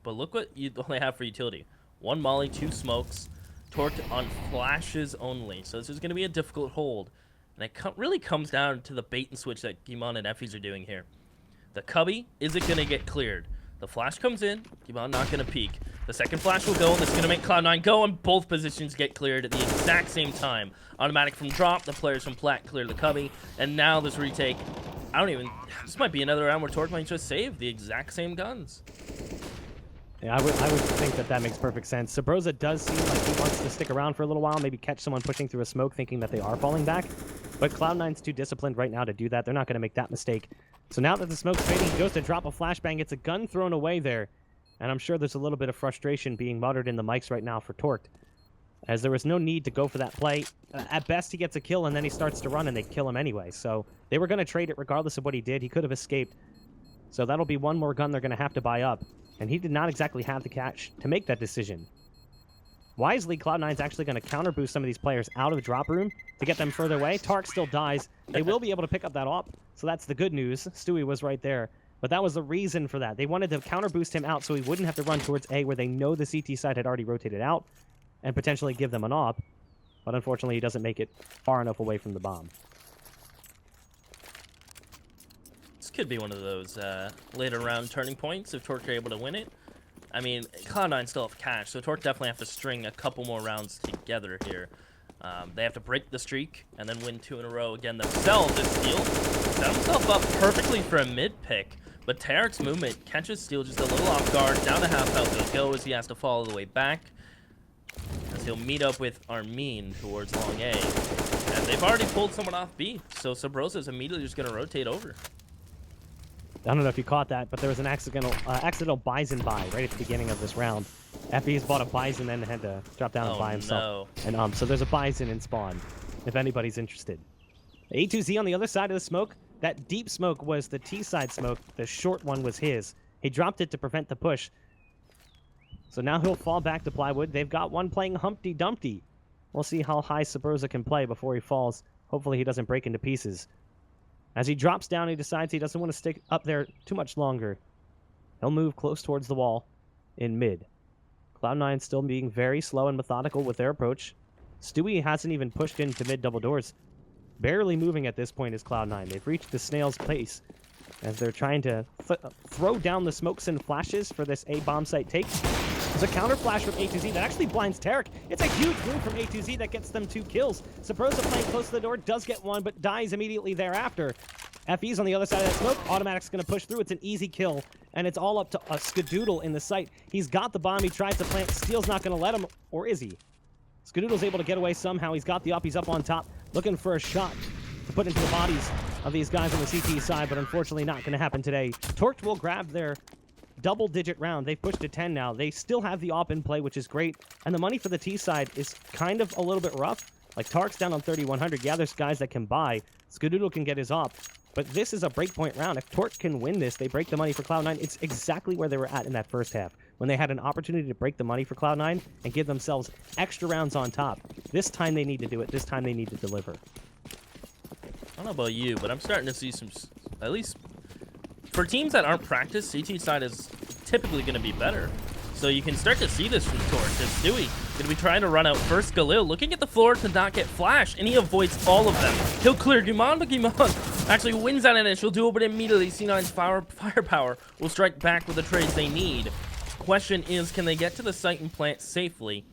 But look what you only have for utility. 1 molly, 2 smokes. Torque on flashes only. So this is going to be a difficult hold. And it really comes down to the bait and switch that Gimon and Effie's are doing here. The cubby isn't going to get cleared. The flash comes in. Gimon not going to peek. The second flash will go, and this is going to make Cloud9 go, and both positions get cleared at the exact same time. Automatic from drop. The players from plat clear the cubby. And now this retake. This might be another round where Torque might just save the exact same guns. Yeah, I would think that makes perfect sense. Sabrosa does seem like he wants to stick around for a little while, maybe catch someone pushing through a smoke thinking that they are falling back. But Cloud9's too disciplined right now to do that. They're not going to make that mistake. So now that the smoke's fading, he goes to drop a flashbang, gets a gun thrown away there. And I'm sure there's a little bit of frustration being muttered in the mics right now for Torque, as there was no need to go for that play. At best, he gets a kill, and then he starts to run, and they kill him anyway. So they were going to trade it regardless of what he did. He could have escaped. So that'll be one more gun they're going to have to buy up. And he did not exactly have the cash to make that decision. Wisely, Cloud9's actually going to counter boost some of these players out of the drop room to get them further away. Tark still dies. They will be able to pick up that op, so that's the good news. Stewie was right there. But that was the reason for that. They wanted to counter boost him out so he wouldn't have to run towards A, where they know the CT side had already rotated out, and potentially give them an op. But unfortunately, he doesn't make it far enough away from the bomb. Could be one of those later round turning points if Torque are able to win it. I mean, Cloud9 still have cash, so Torque definitely have to string a couple more rounds together here. They have to break the streak and then win 2 in a row again themselves. As Steel set himself up perfectly for a mid pick, but Tarek's movement catches Steel just a little off guard. Down to half health he'll go as he has to fall all the way back, as he'll meet up with Armin towards long A. And they've already pulled someone off B, so Sabrosa's immediately just going to rotate over. I don't know if you caught that, but there was an accidental Bison buy right at the beginning of this round. FB's bought a Bison and had to drop down and buy himself. No. And so there's a Bison in spawn, if anybody's interested. A2Z on the other side of the smoke. That deep smoke was the T-side smoke. The short one was his. He dropped it to prevent the push. So now he'll fall back to Plywood. They've got one playing Humpty Dumpty. We'll see how high Sabrosa can play before he falls. Hopefully he doesn't break into pieces. As he drops down, he decides he doesn't want to stick up there too much longer. He'll move close towards the wall in mid. Cloud9 still being very slow and methodical with their approach. Stewie hasn't even pushed into mid double doors. Barely moving at this point is Cloud9. They've reached the snail's pace as they're trying to throw down the smokes and flashes for this A bomb site take. There's a counter flash from A2Z that actually blinds Tarek. It's a huge move from A2Z that gets them 2 kills. Sabrosa playing close to the door does get one, but dies immediately thereafter. FE's on the other side of that smoke. Automatic's going to push through. It's an easy kill, and it's all up to a Skadoodle in the site. He's got the bomb. He tries to plant. Steel's not going to let him, or is he? Skadoodle's able to get away somehow. He's got the up. He's up on top, looking for a shot to put into the bodies of these guys on the CT side, but unfortunately not going to happen today. Torque will grab their double-digit round. They've pushed to 10 now. They still have the op in play, which is great. And the money for the T side is kind of a little bit rough. Like, Tark's down on 3,100. Yeah, there's guys that can buy. Skadoodle can get his op. But this is a breakpoint round. If Torque can win this, they break the money for Cloud9. It's exactly where they were at in that first half, when they had an opportunity to break the money for Cloud9 and give themselves extra rounds on top. This time they need to do it. This time they need to deliver. I don't know about you, but I'm starting to see some, at least for teams that aren't practiced, CT side is typically going to be better. So you can start to see this from Torque. As Stewie going to be trying to run out first. Galil looking at the floor to not get flashed, and he avoids all of them. He'll clear Guimon, but Guimon actually wins that initial duel, but immediately C9's firepower will strike back with the trades they need. Question is, can they get to the site and plant safely?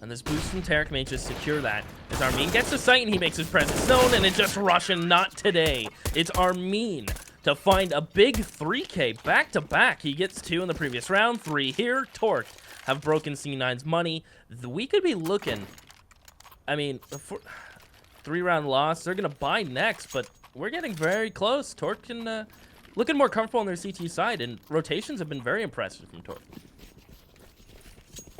And this boost from Tarek may just secure that. As Armin gets to site and he makes his presence known, and it's just Russian, not today. It's Armin to find a big 3K back-to-back. He gets 2 in the previous round, 3 here. Torque have broken C9's money. We could be looking, I mean, 3-round loss. They're going to buy next, but we're getting very close. Torque can, looking more comfortable on their CT side, and rotations have been very impressive from Torque.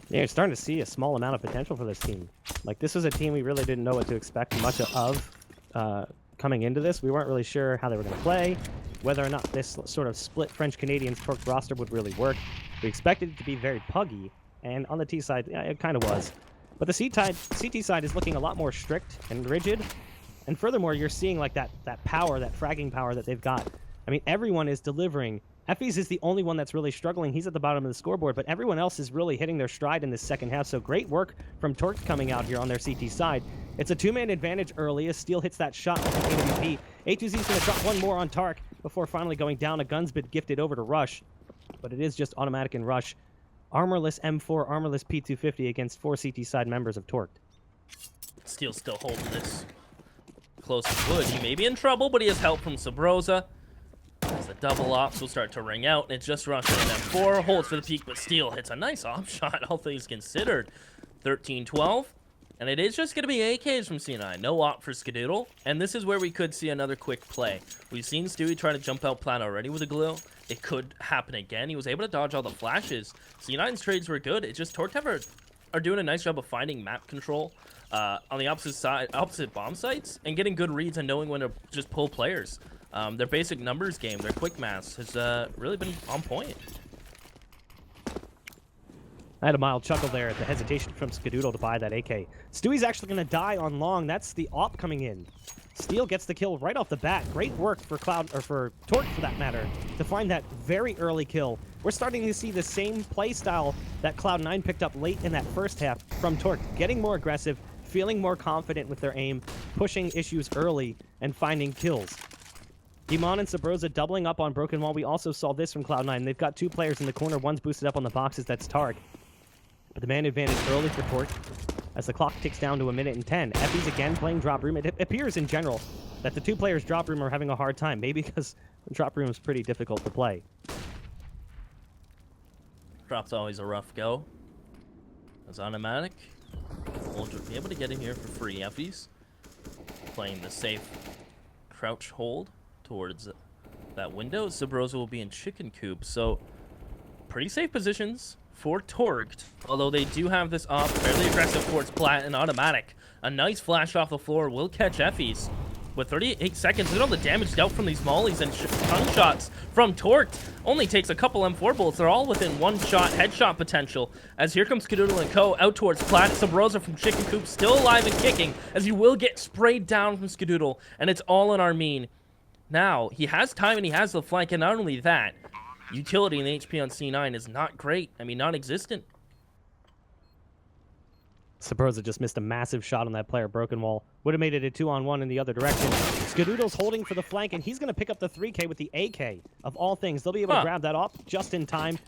Yeah, you're starting to see a small amount of potential for this team. Like, this was a team we really didn't know what to expect much of coming into this. We weren't really sure how they were going to play, whether or not this sort of split French-Canadians Torque roster would really work. We expected it to be very puggy, and on the T side, yeah, it kind of was. But the CT side is looking a lot more strict and rigid, and furthermore, you're seeing like that power, that fragging power that they've got. I mean, everyone is delivering. Effie's is the only one that's really struggling. He's at the bottom of the scoreboard, but everyone else is really hitting their stride in this second half. So great work from Torque coming out here on their CT side. It's a 2-man advantage early as Steel hits that shot with the AWP. A2Z is going to drop one more on Tark before finally going down. A gun's been gifted over to Rush, but it is just automatic in Rush. Armorless M4, armorless P250 against 4 CT side members of Torque. Steel's still holding this close as wood. He may be in trouble, but he has help from Sabrosa. As the double ops will start to ring out, and it's just Russian and M4 holds for the peak, but Steel hits a nice op shot, all things considered. 13-12, and it is just going to be AKs from C9. No op for Skadoodle, and this is where we could see another quick play. We've seen Stewie try to jump out plan already with a glue. It could happen again. He was able to dodge all the flashes. C9's trades were good. It's just Torque are doing a nice job of finding map control on the opposite bomb sites, and getting good reads and knowing when to just pull players. Their basic numbers game, their quick maths, has really been on point. I had a mild chuckle there at the hesitation from Skadoodle to buy that AK. Stewie's actually going to die on long. That's the op coming in. Steel gets the kill right off the bat. Great work for for Torque, for that matter, to find that very early kill. We're starting to see the same play style that Cloud9 picked up late in that first half from Torque, getting more aggressive, feeling more confident with their aim, pushing issues early, and finding kills. Demon and Sabrosa doubling up on Broken Wall. We also saw this from Cloud9. They've got 2 players in the corner. One's boosted up on the boxes. That's Tark. But the man advantage early for Torque as the clock ticks down to 1:10. Effie's again playing drop room. It appears in general that the 2 players drop room are having a hard time. Maybe because drop room is pretty difficult to play. Drop's always a rough go. As automatic, we'll be able to get in here for free. Effie's playing the safe crouch hold towards that window. Sabrosa will be in chicken coop, so pretty safe positions for Torque, although they do have this op fairly aggressive towards Plat and automatic. A nice flash off the floor will catch Effie's. With 38 seconds, look at all the damage dealt from these mollies and stun shots from Torque. Only takes a couple M4 bullets. They're all within 1-shot headshot potential. As here comes Skadoodle and Co. out towards Plat. Sabrosa from Chicken Coop still alive and kicking, as he will get sprayed down from Skadoodle, and it's all on Armin. Now, he has time and he has the flank, and not only that, utility in the HP on C9 is not great. I mean, non-existent. Sabrosa just missed a massive shot on that player. Broken Wall would have made it a 2-on-1 in the other direction. Skadoodle's holding for the flank, and he's going to pick up the 3K with the AK. Of all things, they'll be able to grab that off just in time,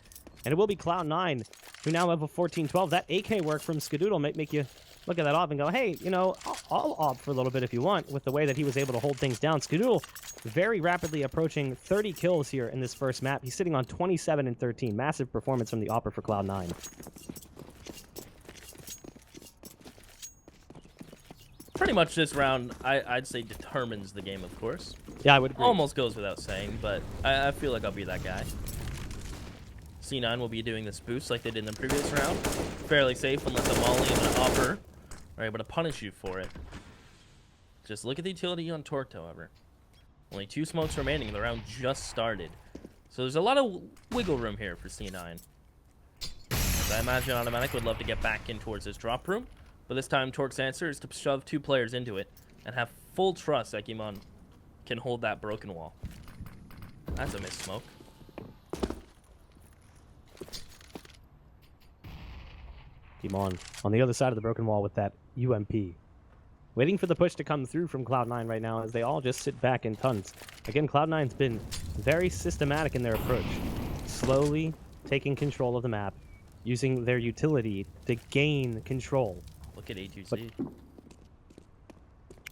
and it will be Cloud9, who now have a 14-12. That AK work from Skadoodle might make you look at that off and go, hey, you know, I'll op for a little bit if you want, with the way that he was able to hold things down. Skadoodle very rapidly approaching 30 kills here in this first map. He's sitting on 27 and 13. Massive performance from the opper for Cloud9. Pretty much this round, I'd say, determines the game, of course. Yeah, I would agree. Almost goes without saying, but I feel like I'll be that guy. C9 will be doing this boost like they did in the previous round. Fairly safe unless a molly and an opper are able to punish you for it. Just look at the utility on Torqued, however. Only 2 smokes remaining. The round just started. So there's a lot of wiggle room here for C9. As I imagine Automatic would love to get back in towards this drop room. But this time, Torqued's answer is to shove 2 players into it and have full trust that Gimon can hold that broken wall. That's a missed smoke. Gimon on the other side of the broken wall with that UMP. Waiting for the push to come through from Cloud9 right now as they all just sit back in tons. Again, Cloud9's been very systematic in their approach. Slowly taking control of the map, using their utility to gain control. Look at A2Z.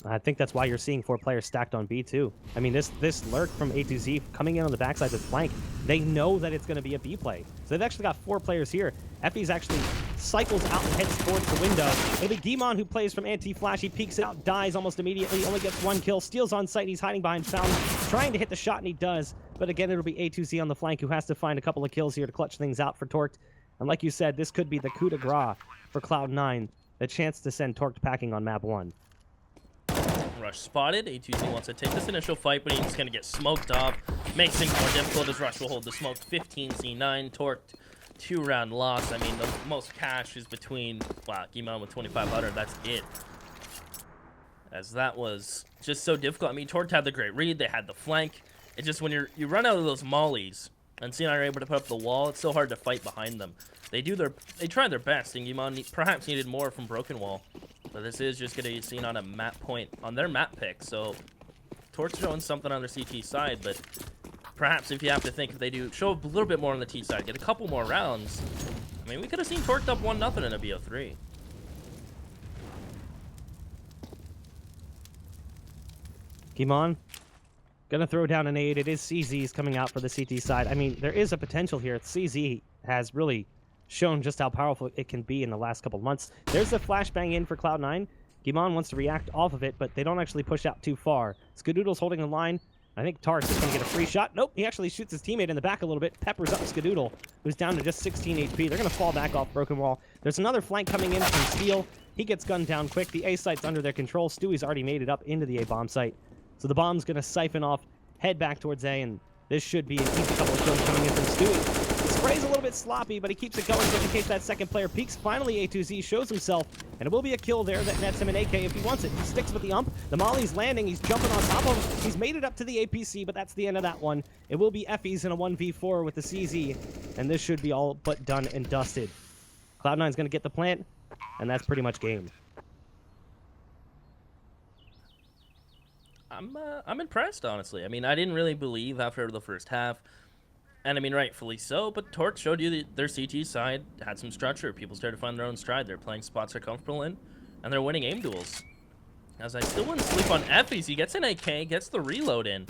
I think that's why you're seeing 4 players stacked on B too. I mean, this lurk from A to Z coming in on the backside of the flank, they know that it's going to be a B play. So they've actually got 4 players here. Effie's actually cycles out and heads towards the window. It'll be Gimon who plays from anti-flash. He peeks it out, dies almost immediately, only gets 1 kill. Steals on site, he's hiding behind Fountain, trying to hit the shot, and he does. But again, it'll be A2Z on the flank who has to find a couple of kills here to clutch things out for Torqued. And like you said, this could be the coup de grace for Cloud9, the chance to send Torqued packing on map 1. Rush spotted. A2Z wants to take this initial fight, but he's going to get smoked off. Makes things more difficult as Rush will hold the smoke. 15 C9. Torqued 2-round loss. I mean, the most cash is between, wow, Gimon with 2,500. That's it. As that was just so difficult. I mean, Torqued had the great read. They had the flank. It's just when you run out of those mollies and C9 are able to put up the wall, it's so hard to fight behind them. They try their best, and Gimon perhaps needed more from Broken Wall. But this is just going to be seen on a map point, on their map pick. So, Torqued's showing something on their CT side, but perhaps if you have to think, if they do show a little bit more on the T side, get a couple more rounds, I mean, we could have seen Torqued up 1-0 in a BO3. Gimon, gonna throw down an 8. It is CZ's coming out for the CT side. I mean, there is a potential here. CZ has really shown just how powerful it can be in the last couple of months. There's a flashbang in for Cloud9. Gimon wants to react off of it, but they don't actually push out too far. Skadoodle's holding the line. I think Tark's just going to get a free shot. Nope, he actually shoots his teammate in the back a little bit. Peppers up Skadoodle, who's down to just 16 HP. They're going to fall back off Broken Wall. There's another flank coming in from Steel. He gets gunned down quick. The A site's under their control. Stewie's already made it up into the A bomb site. So the bomb's going to siphon off, head back towards A, and this should be an easy couple of kills coming in from Stewie. Spray's a little bit sloppy, but he keeps it going just in case that second player peeks. Finally, A2Z shows himself, and it will be a kill there that nets him an AK if he wants it. He sticks with the ump. The molly's landing. He's jumping on top of him. He's made it up to the APC, but that's the end of that one. It will be Effie's in a 1v4 with the CZ, and this should be all but done and dusted. Cloud9's going to get the plant, and that's pretty much game. I'm impressed, honestly. I mean, I didn't really believe after the first half. And I mean, rightfully so, but Torqued showed you that their CT side had some structure. People started to find their own stride. They're playing spots they're comfortable in, and they're winning aim duels. As I still wouldn't sleep on Effie's. He gets an AK, gets the reload in.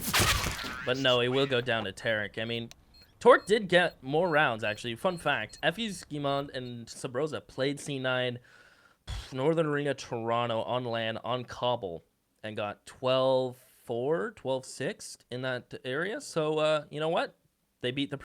But no, he will go down to Tarek. I mean, Torqued did get more rounds, actually. Fun fact, Effie's, Gimon, and Sabrosa played C9 Northern Arena Toronto on LAN, on Cobble, and got 12-4, 12-6 in that area. So, you know what? They beat the